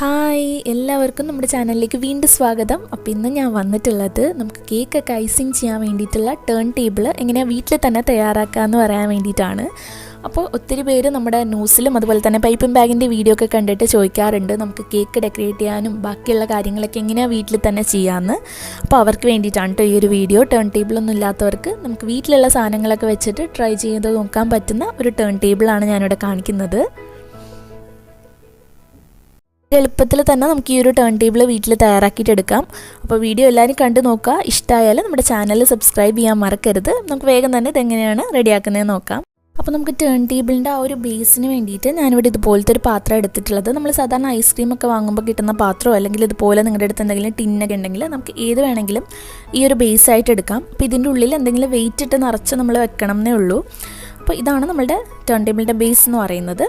Hi എല്ലാവർക്കും നമ്മുടെ ചാനലിലേക്ക് വീണ്ടും സ്വാഗതം. അപ്പോൾ ഇന്ന് ഞാൻ വന്നിട്ടുള്ളത് നമുക്ക് കേക്കൊക്കെ ഐസിങ് ചെയ്യാൻ വേണ്ടിയിട്ടുള്ള ടേൺ ടേബിൾ എങ്ങനെയാണ് വീട്ടിൽ തന്നെ തയ്യാറാക്കാമെന്ന് പറയാൻ വേണ്ടിയിട്ടാണ്. അപ്പോൾ ഒത്തിരി പേര് നമ്മുടെ ന്യൂസിലും അതുപോലെ തന്നെ പൈപ്പിംഗ് ബാഗിൻ്റെ വീഡിയോ ഒക്കെ കണ്ടിട്ട് ചോദിക്കാറുണ്ട് നമുക്ക് കേക്ക് ഡെക്കറേറ്റ് ചെയ്യാനും ബാക്കിയുള്ള കാര്യങ്ങളൊക്കെ എങ്ങനെയാണ് വീട്ടിൽ തന്നെ ചെയ്യാമെന്ന്. അപ്പോൾ അവർക്ക് വേണ്ടിയിട്ടാണ് കേട്ടോ ഈ ഒരു വീഡിയോ. ടേൺ ടേബിളൊന്നും ഇല്ലാത്തവർക്ക് നമുക്ക് വീട്ടിലുള്ള സാധനങ്ങളൊക്കെ വെച്ചിട്ട് ട്രൈ ചെയ്ത് നോക്കാൻ പറ്റുന്ന ഒരു ടേൺ ടേബിളാണ് ഞാനിവിടെ കാണിക്കുന്നത്. എളുപ്പത്തിൽ തന്നെ നമുക്ക് ഈ ഒരു ടേൺ ടേബിൾ വീട്ടിൽ തയ്യാറാക്കിയിട്ടെടുക്കാം. അപ്പോൾ വീഡിയോ എല്ലാവരും കണ്ടു നോക്കുക. ഇഷ്ടമായാൽ നമ്മുടെ ചാനൽ സബ്സ്ക്രൈബ് ചെയ്യാൻ മറക്കരുത്. നമുക്ക് വേഗം തന്നെ ഇതെങ്ങനെയാണ് റെഡിയാക്കുന്നതെന്ന് നോക്കാം. അപ്പോൾ നമുക്ക് ടേൺ ടേബിളിൻ്റെ ആ ഒരു ബേസിന് വേണ്ടിയിട്ട് ഞാനിവിടെ ഇതുപോലത്തെ ഒരു പാത്രം എടുത്തിട്ടുള്ളത്. നമ്മൾ സാധാരണ ഐസ്ക്രീമൊക്കെ വാങ്ങുമ്പോൾ കിട്ടുന്ന പാത്രമോ അല്ലെങ്കിൽ ഇതുപോലെ നിങ്ങളുടെ അടുത്ത് എന്തെങ്കിലും ടിന്നൊക്കെ ഉണ്ടെങ്കിൽ നമുക്ക് ഏത് വേണമെങ്കിലും ഈ ഒരു ബേസായിട്ട് എടുക്കാം. അപ്പോൾ ഇതിൻ്റെ ഉള്ളിൽ എന്തെങ്കിലും വെയിറ്റ് ഇട്ട് നിറച്ച് നമ്മൾ വെക്കണം എന്നേ ഉള്ളൂ. അപ്പോൾ ഇതാണ് നമ്മളുടെ ടേൺ ടേബിളിൻ്റെ ബേസ് എന്ന് പറയുന്നത്.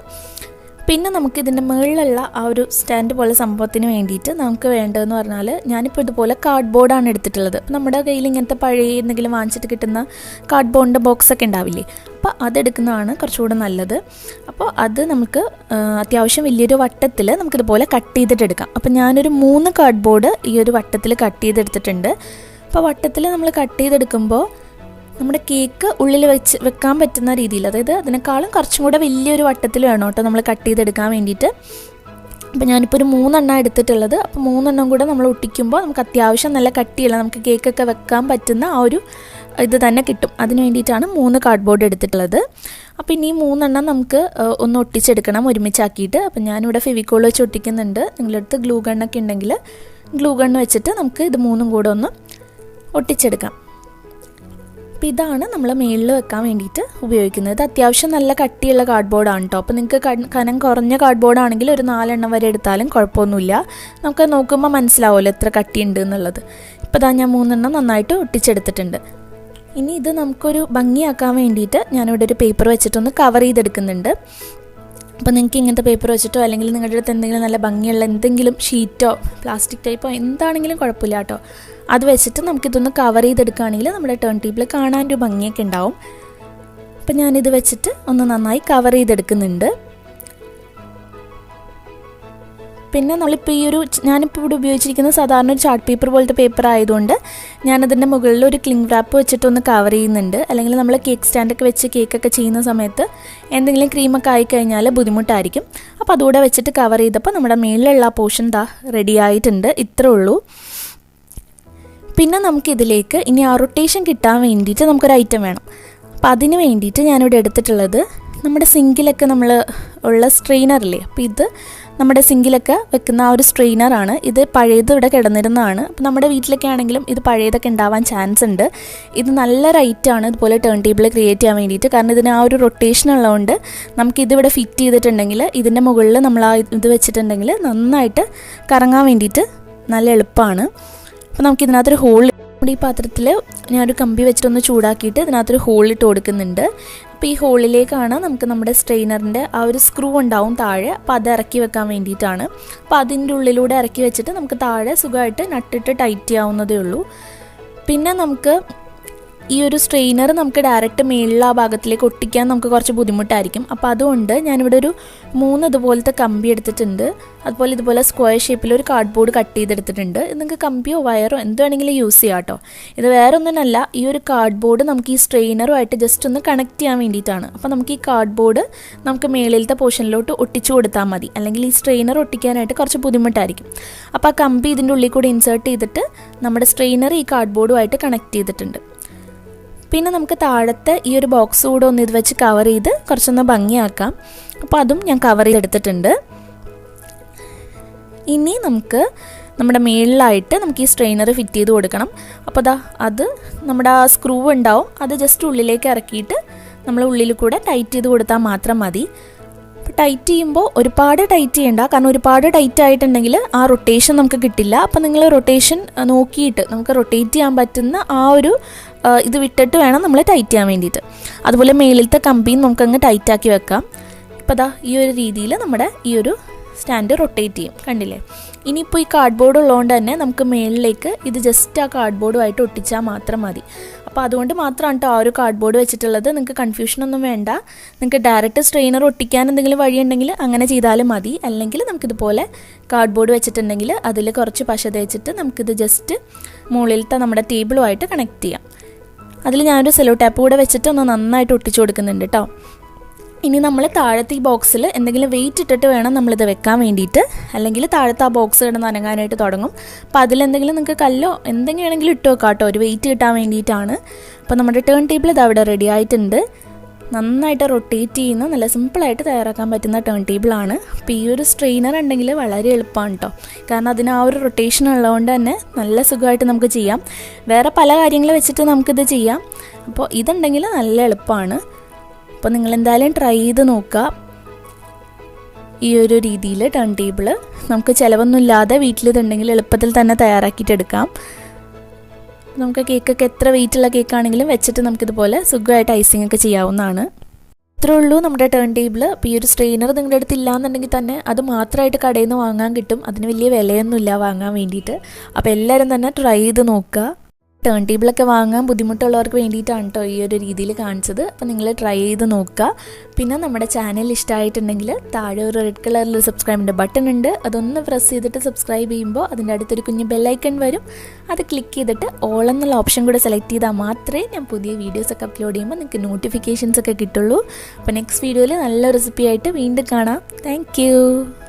പിന്നെ നമുക്ക് ഇതിൻ്റെ മുകളിലുള്ള ആ ഒരു സ്റ്റാൻഡ് പോലെ സംഭവത്തിന് വേണ്ടിയിട്ട് നമുക്ക് വേണ്ടതെന്ന് പറഞ്ഞാൽ ഞാനിപ്പോൾ ഇതുപോലെ കാർഡ്ബോർഡാണ് എടുത്തിട്ടുള്ളത്. നമ്മുടെ കയ്യിൽ ഇങ്ങനത്തെ പഴയ എന്തെങ്കിലും വാങ്ങിച്ചിട്ട് കിട്ടുന്ന കാർഡ്ബോർഡിൻ്റെ ബോക്സൊക്കെ ഉണ്ടാവില്ലേ, അപ്പോൾ അതെടുക്കുന്നതാണ് കുറച്ചുകൂടെ നല്ലത്. അപ്പോൾ അത് നമുക്ക് അത്യാവശ്യം വലിയൊരു വട്ടത്തിൽ നമുക്കിതുപോലെ കട്ട് ചെയ്തിട്ടെടുക്കാം. അപ്പോൾ ഞാനൊരു 3 കാർഡ്ബോർഡ് ഈ ഒരു വട്ടത്തിൽ കട്ട് ചെയ്തെടുത്തിട്ടുണ്ട്. അപ്പോൾ വട്ടത്തിൽ നമ്മൾ കട്ട് ചെയ്തെടുക്കുമ്പോൾ നമ്മുടെ കേക്ക് ഉള്ളിൽ വെക്കാൻ പറ്റുന്ന രീതിയിൽ, അതായത് അതിനേക്കാളും കുറച്ചും കൂടെ വലിയൊരു വട്ടത്തിൽ വേണം കേട്ടോ നമ്മൾ കട്ട് ചെയ്തെടുക്കാൻ വേണ്ടിയിട്ട്. അപ്പോൾ ഞാനിപ്പോൾ ഒരു 3 എണ്ണം എടുത്തിട്ടുള്ളത്. അപ്പോൾ 3 എണ്ണം കൂടെ നമ്മൾ ഒട്ടിക്കുമ്പോൾ നമുക്ക് അത്യാവശ്യം നല്ല കട്ടിയുള്ള നമുക്ക് കേക്കൊക്കെ വെക്കാൻ പറ്റുന്ന ആ ഒരു ഇത് തന്നെ കിട്ടും. അതിന് വേണ്ടിയിട്ടാണ് 3 കാർഡ്ബോർഡ് എടുത്തിട്ടുള്ളത്. അപ്പോൾ ഇനി 3 എണ്ണം നമുക്ക് ഒന്ന് ഒട്ടിച്ചെടുക്കണം ഒരുമിച്ചാക്കിയിട്ട്. അപ്പോൾ ഞാനിവിടെ ഫെവിക്കോൾ വെച്ച് ഒട്ടിക്കുന്നുണ്ട്. നിങ്ങളുടെ അടുത്ത് ഗ്ലൂ ഗണ്ണൊക്കെ ഉണ്ടെങ്കിൽ ഗ്ലൂ ഗണ്ണ് വെച്ചിട്ട് നമുക്ക് ഇത് 3ഉം കൂടെ ഒന്ന് ഒട്ടിച്ചെടുക്കാം. അപ്പോൾ ഇതാണ് നമ്മൾ മേളിൽ വെക്കാൻ വേണ്ടിയിട്ട് ഉപയോഗിക്കുന്നത്. അത്യാവശ്യം നല്ല കട്ടിയുള്ള കാർഡ്ബോർഡാണ് കേട്ടോ. അപ്പോൾ നിങ്ങൾക്ക് കനം കുറഞ്ഞ കാർഡ്ബോർഡാണെങ്കിൽ ഒരു 4 എണ്ണം വരെ എടുത്താലും കുഴപ്പമൊന്നുമില്ല. നമുക്ക് നോക്കുമ്പോൾ മനസ്സിലാവുമല്ലോ എത്ര കട്ടിയുണ്ട് എന്നുള്ളത്. ഇപ്പോൾ ഇതാ ഞാൻ 3 എണ്ണം നന്നായിട്ട് ഒട്ടിച്ചെടുത്തിട്ടുണ്ട്. ഇനി ഇത് നമുക്കൊരു ഭംഗിയാക്കാൻ വേണ്ടിയിട്ട് ഞാനിവിടെ ഒരു പേപ്പർ വെച്ചിട്ടൊന്ന് കവർ ചെയ്തെടുക്കുന്നുണ്ട്. അപ്പോൾ നിങ്ങൾക്ക് ഇങ്ങനത്തെ പേപ്പർ വെച്ചിട്ടോ അല്ലെങ്കിൽ നിങ്ങളുടെ അടുത്ത് എന്തെങ്കിലും നല്ല ഭംഗിയുള്ള എന്തെങ്കിലും ഷീറ്റോ പ്ലാസ്റ്റിക് ടൈപ്പോ എന്താണെങ്കിലും കുഴപ്പമില്ല കേട്ടോ, അത് വെച്ചിട്ട് നമുക്കിതൊന്ന് കവർ ചെയ്തെടുക്കുകയാണെങ്കിൽ നമ്മുടെ ടേൺ ടേബിൾ കാണാനൊരു ഭംഗിയൊക്കെ ഉണ്ടാവും. അപ്പം ഞാനിത് വെച്ചിട്ട് ഒന്ന് നന്നായി കവർ ചെയ്തെടുക്കുന്നുണ്ട്. പിന്നെ നമ്മളിപ്പോൾ ഞാനിപ്പോൾ ഇവിടെ ഉപയോഗിച്ചിരിക്കുന്നത് സാധാരണ ഒരു ചാർട്ട് പേപ്പർ പോലത്തെ പേപ്പർ ആയതുകൊണ്ട് ഞാനതിൻ്റെ മുകളിൽ ഒരു ക്ലിംഗ് റാപ്പ് വെച്ചിട്ടൊന്ന് കവർ ചെയ്യുന്നുണ്ട്. അല്ലെങ്കിൽ നമ്മൾ കേക്ക് സ്റ്റാൻഡൊക്കെ വെച്ച് കേക്കൊക്കെ ചെയ്യുന്ന സമയത്ത് എന്തെങ്കിലും ക്രീമൊക്കെ ആയിക്കഴിഞ്ഞാൽ ബുദ്ധിമുട്ടായിരിക്കും. അപ്പോൾ അതുകൂടെ വെച്ചിട്ട് കവർ ചെയ്തപ്പോൾ നമ്മുടെ മേളിലുള്ള പോർഷൻ റെഡി ആയിട്ടുണ്ട്. ഇത്രേ ഉള്ളൂ. പിന്നെ നമുക്കിതിലേക്ക് ഇനി ആ റൊട്ടേഷൻ കിട്ടാൻ വേണ്ടിയിട്ട് നമുക്കൊരു ഐറ്റം വേണം. അപ്പോൾ അതിന് വേണ്ടിയിട്ട് ഞാനിവിടെ എടുത്തിട്ടുള്ളത് നമ്മുടെ സിങ്കിലൊക്കെ നമ്മൾ ഉള്ള സ്ട്രെയിനറില്ലേ, അപ്പോൾ ഇത് നമ്മുടെ സിങ്കിലൊക്കെ വെക്കുന്ന ആ ഒരു സ്ട്രെയിനറാണ്. ഇത് പഴയത് ഇവിടെ കിടന്നിരുന്നതാണ്. അപ്പോൾ നമ്മുടെ വീട്ടിലൊക്കെ ആണെങ്കിലും ഇത് പഴയതൊക്കെ ഉണ്ടാവാൻ ചാൻസ് ഉണ്ട്. ഇത് നല്ല റൈറ്റാണ് ഇതുപോലെ ടേൺ ടേബിൾ ക്രിയേറ്റ് ചെയ്യാൻ വേണ്ടിയിട്ട്. കാരണം ഇതിന് ആ ഒരു റൊട്ടേഷൻ ഉള്ളതുകൊണ്ട് നമുക്കിതിവിടെ ഫിറ്റ് ചെയ്തിട്ടുണ്ടെങ്കിൽ ഇതിൻ്റെ മുകളിൽ നമ്മൾ ആ ഇത് വെച്ചിട്ടുണ്ടെങ്കിൽ നന്നായിട്ട് കറങ്ങാൻ വേണ്ടിയിട്ട് നല്ല എളുപ്പമാണ്. അപ്പോൾ നമുക്കിതിനകത്തൊരു ഹോൾ, നമ്മുടെ ഈ പാത്രത്തിൽ ഞാനൊരു കമ്പി വെച്ചിട്ടൊന്ന് ചൂടാക്കിയിട്ട് ഇതിനകത്തൊരു ഹോളിട്ട് കൊടുക്കുന്നുണ്ട്. അപ്പോൾ ഈ ഹോളിലേക്കാണ് നമുക്ക് നമ്മുടെ സ്ട്രെയിനറിൻ്റെ ആ ഒരു സ്ക്രൂ ഉണ്ടാവും താഴെ, അപ്പോൾ അത് ഇറക്കി വെക്കാൻ വേണ്ടിയിട്ടാണ്. അപ്പോൾ അതിൻ്റെ ഉള്ളിലൂടെ ഇറക്കി വെച്ചിട്ട് നമുക്ക് താഴെ സുഖമായിട്ട് നട്ടിട്ട് ടൈറ്റ് ചെയ്യാവുന്നതേ ഉള്ളൂ. പിന്നെ നമുക്ക് ഈ ഒരു സ്ട്രെയിനർ നമുക്ക് ഡയറക്റ്റ് മേളിൽ ആ ഭാഗത്തിലേക്ക് ഒട്ടിക്കാൻ നമുക്ക് കുറച്ച് ബുദ്ധിമുട്ടായിരിക്കും. അപ്പോൾ അതുകൊണ്ട് ഞാനിവിടെ ഒരു 3 ഇതുപോലത്തെ കമ്പി എടുത്തിട്ടുണ്ട്. അതുപോലെ ഇതുപോലെ സ്ക്വയർ ഷേപ്പിൽ ഒരു കാർഡ്ബോർഡ് കട്ട് ചെയ്തെടുത്തിട്ടുണ്ട്. ഇത് നിങ്ങൾക്ക് കമ്പിയോ വയറോ എന്ത് വേണമെങ്കിലും യൂസ് ചെയ്യാം കേട്ടോ. ഇത് വേറെ ഒന്നുമല്ല, ഈ ഒരു കാർഡ്ബോർഡ് നമുക്ക് ഈ സ്ട്രെയിനറുമായിട്ട് ജസ്റ്റ് ഒന്ന് കണക്ട് ചെയ്യാൻ വേണ്ടിയിട്ടാണ്. അപ്പോൾ നമുക്ക് ഈ കാർഡ്ബോർഡ് നമുക്ക് മേളിലത്തെ പോർഷനിലോട്ട് ഒട്ടിച്ചു കൊടുത്താൽ മതി. അല്ലെങ്കിൽ ഈ സ്ട്രെയിനർ ഒട്ടിക്കാനായിട്ട് കുറച്ച് ബുദ്ധിമുട്ടായിരിക്കും. അപ്പോൾ ആ കമ്പി ഇതിൻ്റെ ഉള്ളിൽ കൂടി ഇൻസേർട്ട് ചെയ്തിട്ട് നമ്മുടെ സ്ട്രെയിനർ ഈ കാർഡ്ബോർഡുമായിട്ട് കണക്ട് ചെയ്തിട്ടുണ്ട്. പിന്നെ നമുക്ക് താഴത്തെ ഈ ഒരു ബോക്സ് കൂടെ ഒന്ന് ഇത് വെച്ച് കവർ ചെയ്ത് കുറച്ചൊന്ന് ഭംഗിയാക്കാം. അപ്പോൾ അതും ഞാൻ കവർ ചെയ്തെടുത്തിട്ടുണ്ട്. ഇനി നമുക്ക് നമ്മുടെ മേളിലായിട്ട് നമുക്ക് ഈ സ്ട്രെയിനർ ഫിറ്റ് ചെയ്ത് കൊടുക്കണം. അപ്പോൾ അത് നമ്മുടെ ആ സ്ക്രൂ ഉണ്ടാവും, അത് ജസ്റ്റ് ഉള്ളിലേക്ക് ഇറക്കിയിട്ട് നമ്മൾ ഉള്ളിൽ കൂടെ ടൈറ്റ് ചെയ്ത് കൊടുത്താൽ മാത്രം മതി. അപ്പോൾ ടൈറ്റ് ചെയ്യുമ്പോൾ ഒരുപാട് ടൈറ്റ് ചെയ്യണ്ട, കാരണം ഒരുപാട് ടൈറ്റ് ആയിട്ടുണ്ടെങ്കിൽ ആ റൊട്ടേഷൻ നമുക്ക് കിട്ടില്ല. അപ്പോൾ നിങ്ങൾ റൊട്ടേഷൻ നോക്കിയിട്ട് നമുക്ക് റൊട്ടേറ്റ് ചെയ്യാൻ പറ്റുന്ന ആ ഒരു ഇത് വിട്ടിട്ട് വേണം നമ്മൾ ടൈറ്റ് ചെയ്യാൻ വേണ്ടിയിട്ട്. അതുപോലെ മേളിലത്തെ കമ്പിയും നമുക്കങ്ങ് ടൈറ്റാക്കി വെക്കാം. ഇപ്പോൾ ഈ ഒരു രീതിയിൽ നമ്മുടെ ഈ ഒരു സ്റ്റാൻഡ് റൊട്ടേറ്റ് ചെയ്യും, കണ്ടില്ലേ. ഇനിയിപ്പോൾ ഈ കാർഡ്ബോർഡ് ഉള്ളതുകൊണ്ട് തന്നെ നമുക്ക് മേളിലേക്ക് ഇത് ജസ്റ്റ് ആ കാർഡ്ബോർഡുമായിട്ട് ഒട്ടിച്ചാൽ മാത്രം മതി. അപ്പോൾ അതുകൊണ്ട് മാത്രമാണ് കേട്ടോ ആ ഒരു കാർഡ്ബോർഡ് വെച്ചിട്ടുള്ളത്. നിങ്ങൾക്ക് കൺഫ്യൂഷനൊന്നും വേണ്ട. നിങ്ങൾക്ക് ഡയറക്റ്റ് സ്ട്രെയിനർ ഒട്ടിക്കാൻ എന്തെങ്കിലും വഴിയുണ്ടെങ്കിൽ അങ്ങനെ ചെയ്താലും മതി. അല്ലെങ്കിൽ നമുക്കിതുപോലെ കാർഡ്ബോർഡ് വെച്ചിട്ടുണ്ടെങ്കിൽ അതിൽ കുറച്ച് പശ തേച്ചിട്ട് നമുക്കിത് ജസ്റ്റ് മുകളിലത്തെ നമ്മുടെ ടേബിളുമായിട്ട് കണക്ട് ചെയ്യാം. അതിൽ ഞാനൊരു സെല്ലോ ടാപ്പ് കൂടെ വെച്ചിട്ട് ഒന്ന് നന്നായിട്ട് ഒട്ടിച്ചു കൊടുക്കുന്നുണ്ട് കേട്ടോ. ഇനി നമ്മൾ താഴത്തെ ഈ ബോക്സിൽ എന്തെങ്കിലും വെയിറ്റ് ഇട്ടിട്ട് വേണം നമ്മളിത് വെക്കാൻ വേണ്ടിയിട്ട്, അല്ലെങ്കിൽ താഴത്തെ ആ ബോക്സ് കിടന്ന് അനങ്ങാനായിട്ട് തുടങ്ങും. അപ്പോൾ അതിലെന്തെങ്കിലും നിങ്ങൾക്ക് കല്ലോ എന്തെങ്കിലും ഇട്ട് വെക്കാം കേട്ടോ, ഒരു വെയിറ്റ് കിട്ടാൻ വേണ്ടിയിട്ടാണ്. അപ്പോൾ നമ്മുടെ ടേൺ ടേബിൾ ഇത് അവിടെ റെഡി ആയിട്ടുണ്ട്. നന്നായിട്ട് റൊട്ടേറ്റ് ചെയ്യുന്ന നല്ല സിമ്പിളായിട്ട് തയ്യാറാക്കാൻ പറ്റുന്ന ടേൺ ടേബിളാണ്. അപ്പോൾ ഈ ഒരു സ്ട്രെയിനർ ഉണ്ടെങ്കിൽ വളരെ എളുപ്പമാണ് കേട്ടോ, കാരണം അതിന് ആ ഒരു റൊട്ടേഷൻ ഉള്ളതുകൊണ്ട് തന്നെ നല്ല സുഖമായിട്ട് നമുക്ക് ചെയ്യാം. വേറെ പല കാര്യങ്ങൾ വെച്ചിട്ട് നമുക്കിത് ചെയ്യാം. അപ്പോൾ ഇതുണ്ടെങ്കിൽ നല്ല എളുപ്പമാണ്. അപ്പോൾ നിങ്ങളെന്തായാലും ട്രൈ ചെയ്ത് നോക്കുക. ഈ ഒരു രീതിയിൽ ടേൺ ടേബിൾ നമുക്ക് ചിലവൊന്നുമില്ലാതെ വീട്ടിലിതുണ്ടെങ്കിൽ എളുപ്പത്തിൽ തന്നെ തയ്യാറാക്കിയിട്ടെടുക്കാം. നമുക്ക് കേക്കൊക്കെ എത്ര വെയിറ്റുള്ള കേക്കാണെങ്കിലും വെച്ചിട്ട് നമുക്കിതുപോലെ സുഖമായിട്ട് ഐസിംഗ് ഒക്കെ ചെയ്യാവുന്നതാണ്. ഇത്രേ ഉള്ളൂ നമ്മുടെ ടേൺ ടേബിൾ. അപ്പോൾ ഈ ഒരു സ്ട്രെയിനർ നിങ്ങളുടെ അടുത്ത് ഇല്ലാന്നുണ്ടെങ്കിൽ തന്നെ അത് മാത്രമായിട്ട് കടയിൽ നിന്ന് വാങ്ങാൻ കിട്ടും. അതിന് വലിയ വിലയൊന്നുമില്ല വാങ്ങാൻ വേണ്ടിയിട്ട്. അപ്പോൾ എല്ലാവരും തന്നെ ട്രൈ ചെയ്ത് നോക്കുക. ടേൺ ടേബിളൊക്കെ വാങ്ങാൻ ബുദ്ധിമുട്ടുള്ളവർക്ക് വേണ്ടിയിട്ടാണ് കേട്ടോ ഈ ഒരു രീതിയിൽ കാണിച്ചത്. അപ്പോൾ നിങ്ങൾ ട്രൈ ചെയ്ത് നോക്കുക. പിന്നെ നമ്മുടെ ചാനൽ ഇഷ്ടമായിട്ടുണ്ടെങ്കിൽ താഴെ ഒരു റെഡ് കളറിൽ സബ്സ്ക്രൈബിൻ്റെ ബട്ടൺ ഉണ്ട്. അതൊന്ന് പ്രസ് ചെയ്തിട്ട് സബ്സ്ക്രൈബ് ചെയ്യുമ്പോൾ അതിൻ്റെ അടുത്തൊരു കുഞ്ഞ് ബെല്ലൈക്കൺ വരും. അത് ക്ലിക്ക് ചെയ്തിട്ട് ഓൾ എന്നുള്ള ഓപ്ഷൻ കൂടെ സെലക്ട് ചെയ്താൽ മാത്രമേ ഞാൻ പുതിയ വീഡിയോസൊക്കെ അപ്ലോഡ് ചെയ്യുമ്പോൾ നിങ്ങൾക്ക് നോട്ടിഫിക്കേഷൻസ് ഒക്കെ കിട്ടുള്ളൂ. അപ്പോൾ നെക്സ്റ്റ് വീഡിയോയിൽ നല്ല റെസിപ്പി ആയിട്ട് വീണ്ടും കാണാം. താങ്ക്